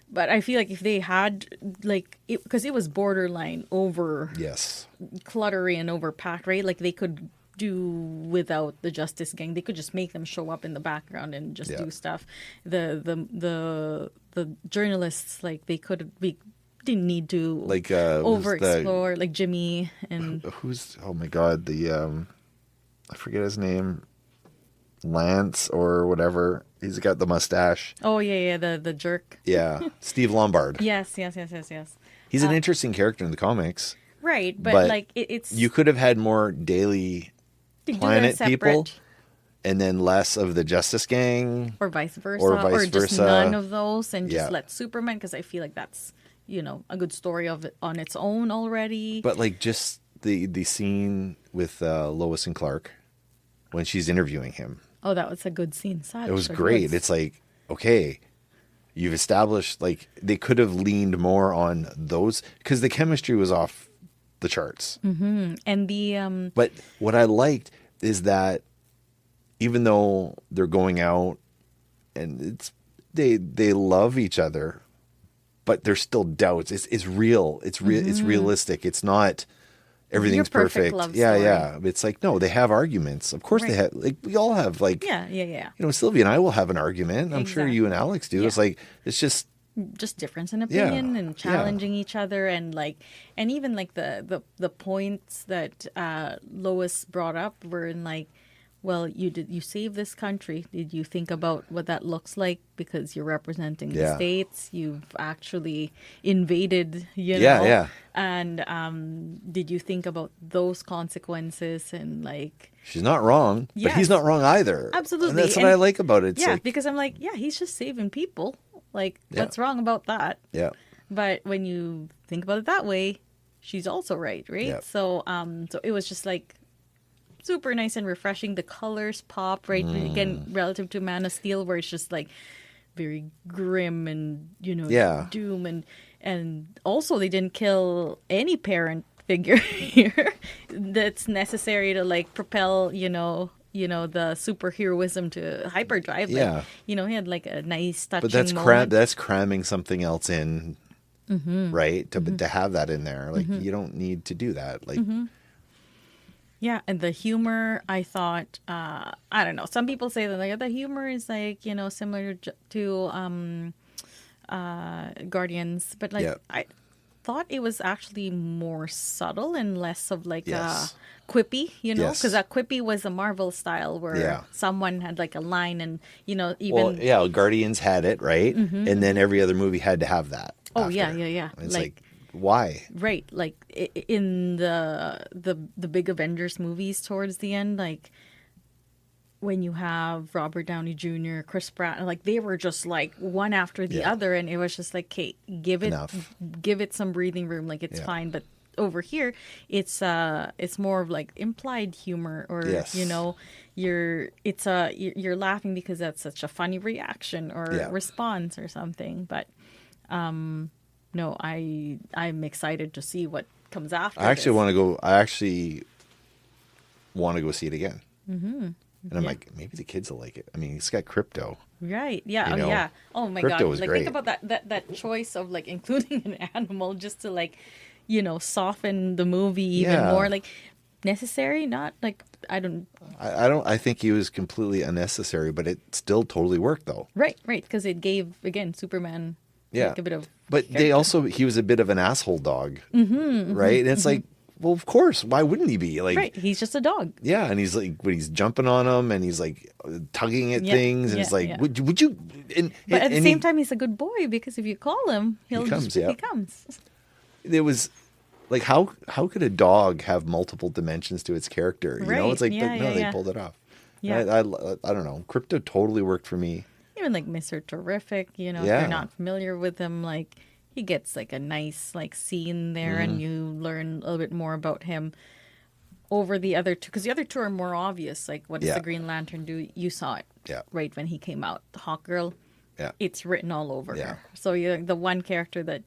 But I feel like if they had, like, because it was borderline over cluttery and overpacked, right? Like they could do without the Justice Gang. They could just make them show up in the background and just do stuff. The journalists, like they didn't need to like overexplore, like Jimmy and oh my god, I forget his name. Lance or whatever. He's got the mustache. Oh yeah, the jerk. Yeah, Steve Lombard. Yes. He's an interesting character in the comics. Right, but like it's. You could have had more Daily Planet people, and then less of the Justice Gang, or vice versa, or just none of those, and just let Superman, because I feel like that's a good story of it on its own already. But like just the scene with Lois and Clark when she's interviewing him. Oh, that was a good scene. It was great. It's like, okay, you've established, like, they could have leaned more on those because the chemistry was off the charts. Mm-hmm. And the But what I liked is that even though they're going out and they love each other, but there's still doubts. It's real. It's realistic. It's not everything's Your perfect perfect. love Yeah, story. yeah. It's like, no, they have arguments. Of course they Right. have. Like, we all have, like, yeah. Sylvia and I will have an argument. I'm sure you and Alex do. Yeah. It's like, it's just, Just difference in opinion and yeah. challenging each other, and even like the points that Lois brought up were in like, well, you saved this country. Did you think about what that looks like? Because you're representing the Yeah. states. You've actually invaded, Yeah, yeah. And did you think about those consequences? And like, she's not wrong, but he's Yes. not wrong either. Absolutely. And that's what And- I like about it. It's yeah, like, because I'm like, yeah, he's just saving people. Like, Yeah. what's wrong about that? yeah. But when you think about it that way, she's also right? Yep. So so it was just like super nice and refreshing. The colors pop, right? Again, relative to Man of Steel, where it's just like very grim and Yeah. doom, and also they didn't kill any parent figure here that's necessary to like propel the superheroism to hyperdrive. Yeah. Like, he had like a nice touching But that's moment. that's cramming something else in, right? To have that in there, like you don't need to do that. Like, Yeah, and the humor, I thought, I don't know. Some people say that like the humor is like similar to Guardians, but like Yeah. I thought it was actually more subtle and less of like Yes. quippy, Yes. because that quippy was a Marvel style where Yeah. someone had like a line and even well, yeah, Guardians had it, right? And then every other movie had to have that. Oh, after. yeah. It's Like- like why? right, like in the big Avengers movies towards the end, like when you have Robert Downey Jr., Chris Pratt, like they were just like one after the Yeah. other, and it was just like, okay, give Enough. it some breathing room, like it's Yeah. fine. But over here, it's more of like implied humor, or Yes. you're laughing because that's such a funny reaction or Yeah. response or something. But no, I'm excited to see what comes after. I actually this. want to go see it again. Mm-hmm. And I'm like, maybe the kids will like it. I mean, it's got crypto. Right. Yeah. You Oh, know, yeah. Oh my crypto God. is Like great. think about that choice of like including an animal just to like, soften the movie even Yeah. more. Like necessary, not like I don't. I think he was completely unnecessary, but it still totally worked though. Right. Because it gave again Superman. Yeah. Like, a bit of. But he was a bit of an asshole dog, right? And it's like, well, of course, why wouldn't he be? Like, Right. He's just a dog. yeah, and he's like, when he's jumping on him, and he's like tugging at Yeah, things, and yeah, it's like, yeah. would you? And, But at the and same time, he's a good boy because if you call him, he comes, yeah. He comes. it was like, how could a dog have multiple dimensions to its character? You know, Right, it's like, yeah, but no, yeah, they yeah. pulled it off. Yeah. I don't know. Crypto totally worked for me. Even like Mr. Terrific, if Yeah. you're not familiar with him, like he gets like a nice like scene there, and you learn a little bit more about him over the other two, because the other two are more obvious. Like, what does Yeah. the Green Lantern do? You saw it, Yeah. right when he came out. The Hawk Girl, Yeah. it's written all over Yeah. her. So you're the one character that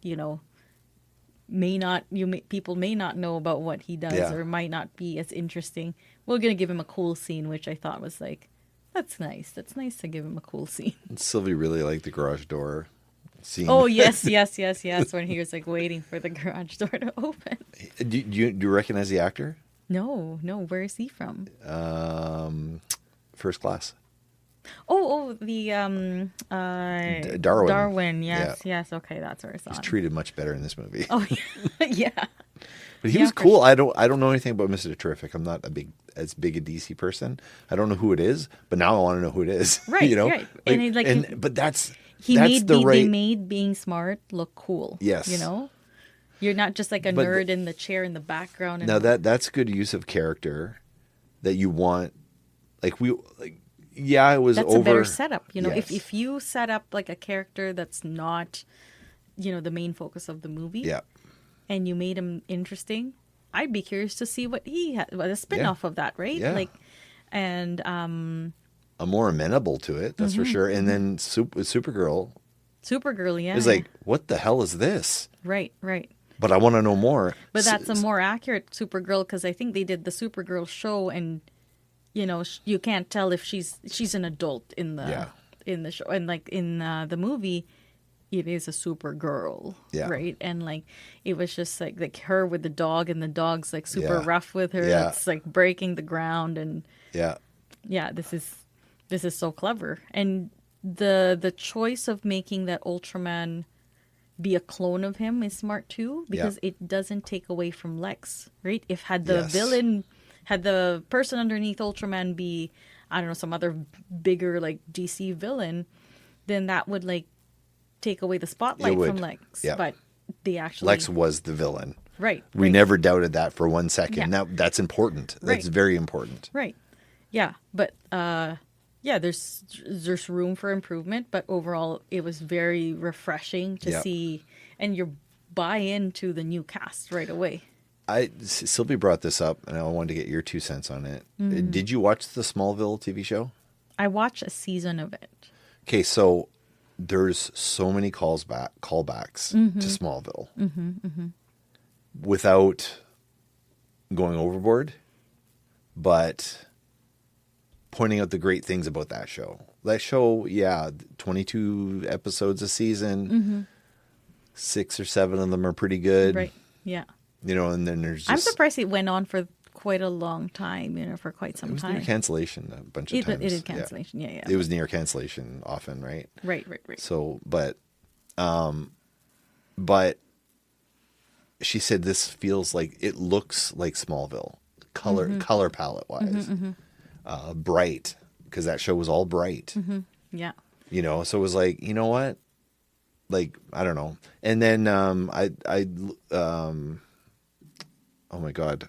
people may not know about what he does, Yeah. or might not be as interesting. We're gonna give him a cool scene, which I thought was like, that's nice. That's nice to give him a cool scene. And Sylvie really liked the garage door scene. Oh yes. When he was like waiting for the garage door to open. Do you recognize the actor? No. Where is he from? First Class. The Darwin. Darwin. Yes. Yeah. Yes. Okay, that's where it's on. He's treated much better in this movie. Oh yeah. But he Yeah, was for cool. I don't know anything about Mr. Terrific. I'm not as big a DC person. I don't know who it is, but now I want to know who it is. Right, you know? right. And But that's They right. made being smart look cool. Yes. You're not just like a But nerd in the chair in the background. And Now that's good use of character that you want. It was that's over. a better setup. Yes. If you set up like a character that's not the main focus of the movie. Yeah. And you made him interesting. I'd be curious to see what he had, what a spin-off of that, right? Yeah. Like, and I'm more amenable to it, that's for sure. And then Supergirl Supergirl, is like, what the hell is this? right. But I want to know more. But that's a more accurate Supergirl, because I think they did the Supergirl show, and you can't tell if she's an adult in the show, and like in the movie, it is a Supergirl, right? And like it was just like her with the dog, and the dog's like super rough with her. Yeah. It's like breaking the ground, and this is so clever. And the choice of making that Ultraman be a clone of him is smart too, because it doesn't take away from Lex, right? If had the person underneath Ultraman be, I don't know, some other bigger like DC villain, then that would like take away the spotlight from Lex. Yeah. But they actually Lex was the villain. Right. We never doubted that for 1 second. Yeah. That's important. That's very important. Right. Yeah. But there's room for improvement, but overall it was very refreshing to see, and you buy into the new cast right away. Sylvie brought this up, and I wanted to get your 2 cents on it. Did you watch the Smallville TV show? I watched a season of it. Okay, so there's so many callbacks to Smallville without going overboard, but pointing out the great things about that show. That show, 22 episodes a season. 6 or 7 of them are pretty good. Right. Yeah. And then there's just... I'm surprised it went on for quite a long time, for quite some time. It was near cancellation a bunch of times. It is cancellation, yeah. It was near cancellation often, right? Right. So, but she said this feels like, it looks like Smallville, color palette wise, bright, because that show was all bright. Yeah. So it was like, you know what? Like, I don't know. And then oh my God,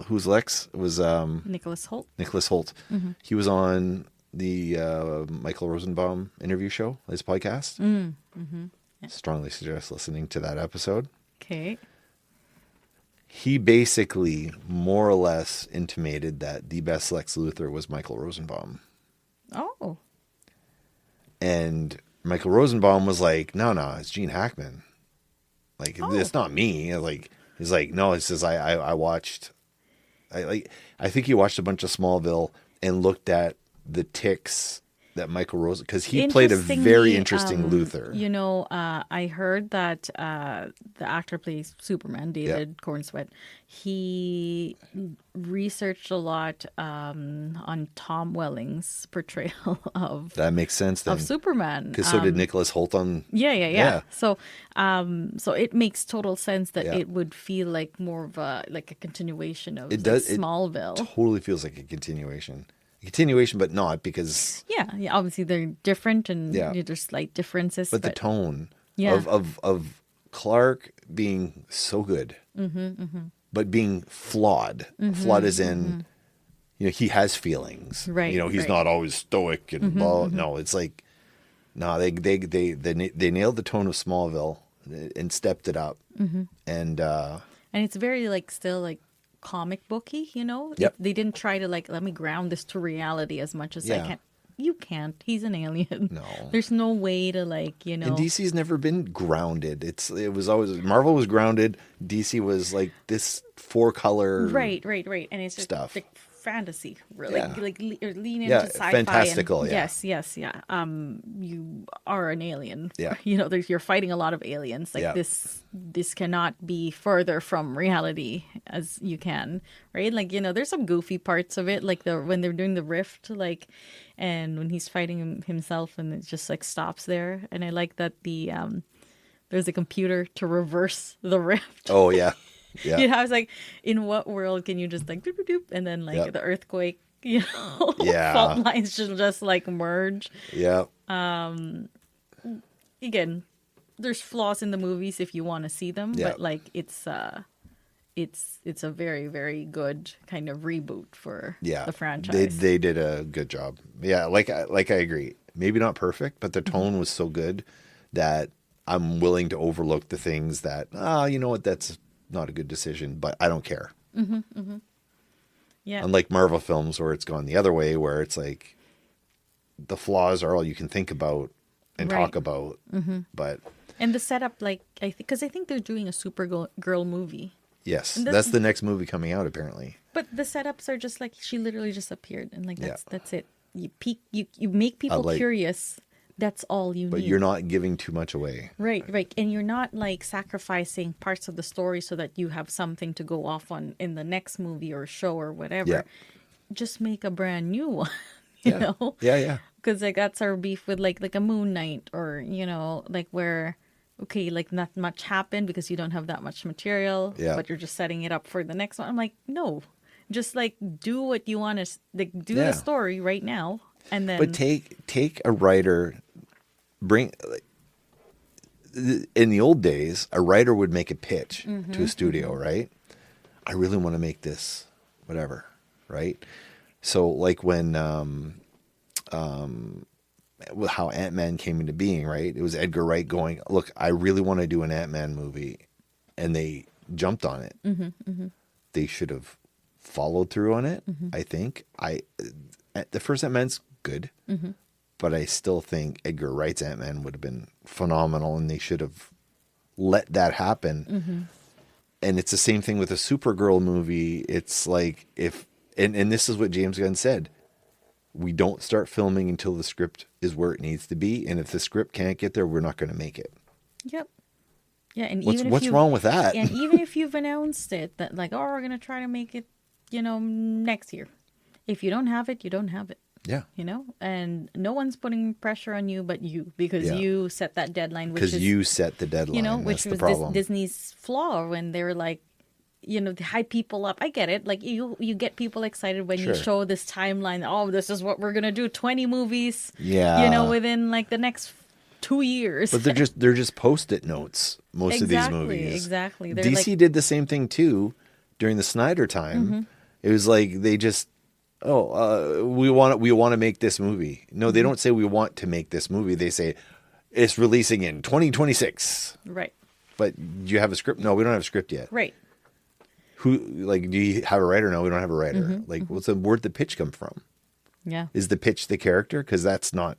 who's Lex? It was Nicholas Hoult. Nicholas Hoult. He was on the Michael Rosenbaum interview show, his podcast. Strongly suggest listening to that episode. Okay. He basically more or less intimated that the best Lex Luthor was Michael Rosenbaum. Oh. And Michael Rosenbaum was like, no, it's Gene Hackman. Like, it's not me. Like, he's like, no, he says, I watched, I think he watched a bunch of Smallville and looked at the ticks that Michael Rosen, because he played a very interesting Luthor. I heard that the actor plays Superman, David Cornsweet. He researched a lot on Tom Welling's portrayal of that makes sense then, of Superman. Because so did Nicholas Hoult on. Yeah. So it makes total sense that it would feel like more of a continuation of Smallville. It totally feels like a continuation, but not, because obviously they're different, and there's slight differences, but the tone of Clark being so good, but being flawed as in he has feelings, right? He's not always stoic and blah. No, it's like they nailed the tone of Smallville and stepped it up, and it's very still comic booky, Yep. They didn't try to let me ground this to reality as much as I can. You can't. He's an alien. No, there's no way to And DC's never been grounded. It was always Marvel was grounded. DC was like this 4-color right, and it's just stuff. Fantasy, really, lean into sci-fi, fantastical. Yes. You are an alien. Yeah, you're fighting a lot of aliens. This cannot be further from reality as you can, right? There's some goofy parts of it, when they're doing the rift, and when he's fighting himself, and it just stops there. And I like that there's a computer to reverse the rift. Oh yeah. Yeah. I was like, in what world can you just doop, doop, doop, and then the earthquake, fault lines should just merge. Yeah. Again, there's flaws in the movies if you want to see them, but it's a very, very good kind of reboot for the franchise. They did a good job. Yeah, I agree. Maybe not perfect, but the tone was so good that I'm willing to overlook the things that, you know what, that's not a good decision, but I don't care. Yeah. Unlike Marvel films where it's gone the other way, where it's like the flaws are all you can think about and Right. talk about. But And the setup, like, because I think they're doing a Supergirl movie. yes, And that's the next movie coming out apparently. But the setups are just like she literally just appeared, and like Yeah. that's it. You make people like- curious. That's all you But need. you're not giving too much away. Right, and you're not like sacrificing parts of the story so that you have something to go off on in the next movie or show or whatever. Yeah. Just make a brand new one, you Yeah. know? Yeah. Because like that's our beef with like a Moon Knight, or like where okay, like not much happened because you don't have that much material, Yeah. but you're just setting it up for the next one. I'm like, no, just like do what you want to like do Yeah. the story right now, and then But take a writer, bring in the old days, a writer would make a pitch to a studio, right? I really want to make this, whatever, right? So like when how Ant-Man came into being, right? It was Edgar Wright going, look, I really want to do an Ant-Man movie, and they jumped on it. They should have followed through on it. I think the first Ant-Man's good, but I still think Edgar Wright's Ant-Man would have been phenomenal, and they should have let that happen. And it's the same thing with a Supergirl movie. It's like and this is what James Gunn said. We don't start filming until the script is where it needs to be, and if the script can't get there, we're not going to make it. Yep. Yeah, and What's wrong with that? And even if you've announced it that like, oh, we're gonna try to make it, next year. If you don't have it, you don't have it. Yeah. And no one's putting pressure on you but you, because Yeah. you set that deadline, which Because is you set the deadline. which That's the was problem. Disney's flaw when they were like, to hype people up. I get it. Like you get people excited when you Sure. show this timeline. Oh, this is what we're gonna do. 20 movies. Yeah. Within like the next 2 years. But they're just Post-it notes. Most of these movies. Exactly. They're DC like, did the same thing too during the Snyder time. It was like they just, we want to make this movie. No, they don't say we want to make this movie. They say it's releasing in 2026. right. But do you have a script? No, we don't have a script yet. Right. Do you have a writer? No, we don't have a writer. Where'd the pitch come from? Yeah. Is the pitch the character? Because that's not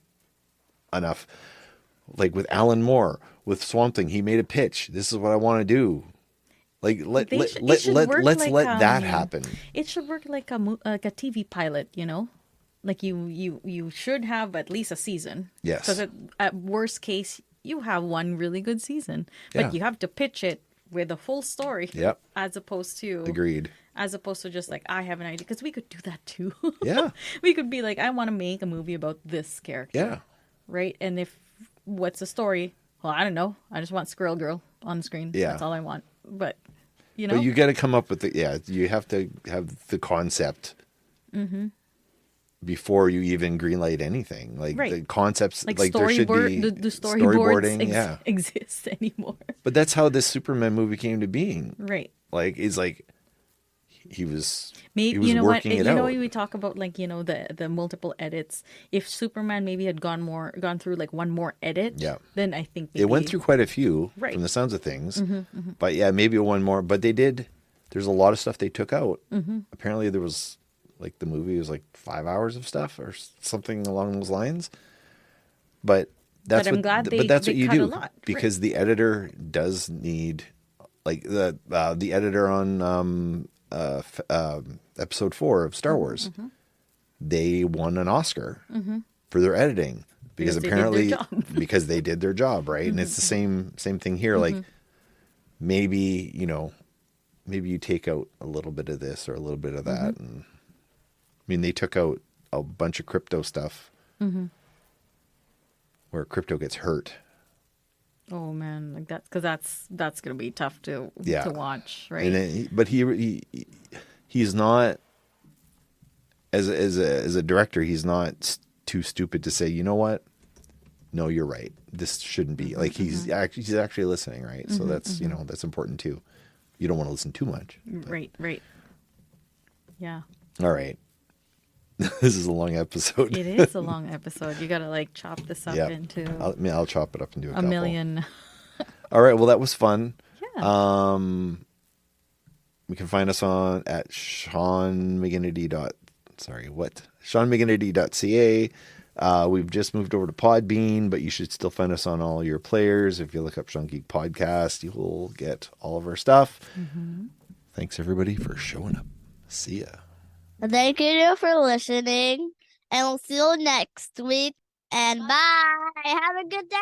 enough. Like with Alan Moore, with Swamp Thing, he made a pitch. This is what I want to do. Like let's let that happen. It should work like a TV pilot, Like you should have at least a season. Yes. Because at worst case, you have one really good season, but Yeah. you have to pitch it with a full story. Yep. As opposed to Agreed. As opposed to just like, I have an idea, because we could do that too. Yeah. We could be like, I want to make a movie about this character. Yeah. Right. And what's the story? Well, I don't know. I just want Squirrel Girl on the screen. Yeah. That's all I want. But But you got to come up with you have to have the concept before you even greenlight anything. Like Right. the concepts, like there should be the storyboarding. storyboards exist anymore. But that's how this Superman movie came to being. Right. Like it's like he was Maybe he was working it out. We talk about like the multiple edits. If Superman maybe had gone through like one more edit, Yeah. then I think maybe, It went through quite a few Right. from the sounds of things. But yeah, maybe one more. But they did. There's a lot of stuff they took out. Apparently there was like the movie was like 5 hours of stuff or something along those lines. But that's I'm what. glad But that's they what you cut a do lot. because the editor does need like the editor on episode 4 of Star Wars. They won an Oscar for their editing because Because they did their apparently job. because they did their job, right? And it's the same thing here. Like maybe maybe you take out a little bit of this or a little bit of that, and I mean they took out a bunch of crypto stuff where crypto gets hurt. Oh man, like that, because that's gonna be tough to watch, right? And but he's not as a director. He's not too stupid to say, you know what? No, you're right. This shouldn't be like he's actually listening, right? So that's that's important too. You don't want to listen too much. But. Right. Yeah. All right. This is a long episode. It is a long episode. You gotta like chop this up into I'll chop it up and do a a couple. million All right. Well, that was fun. Yeah. You can find us on at SeanMcGinnity.ca. We've just moved over to Podbean, but you should still find us on all your players. If you look up Sean Geek Podcast, you will get all of our stuff. Thanks, everybody, for showing up. See ya. Thank you for listening, and we'll see you next week. And bye. Have a good day.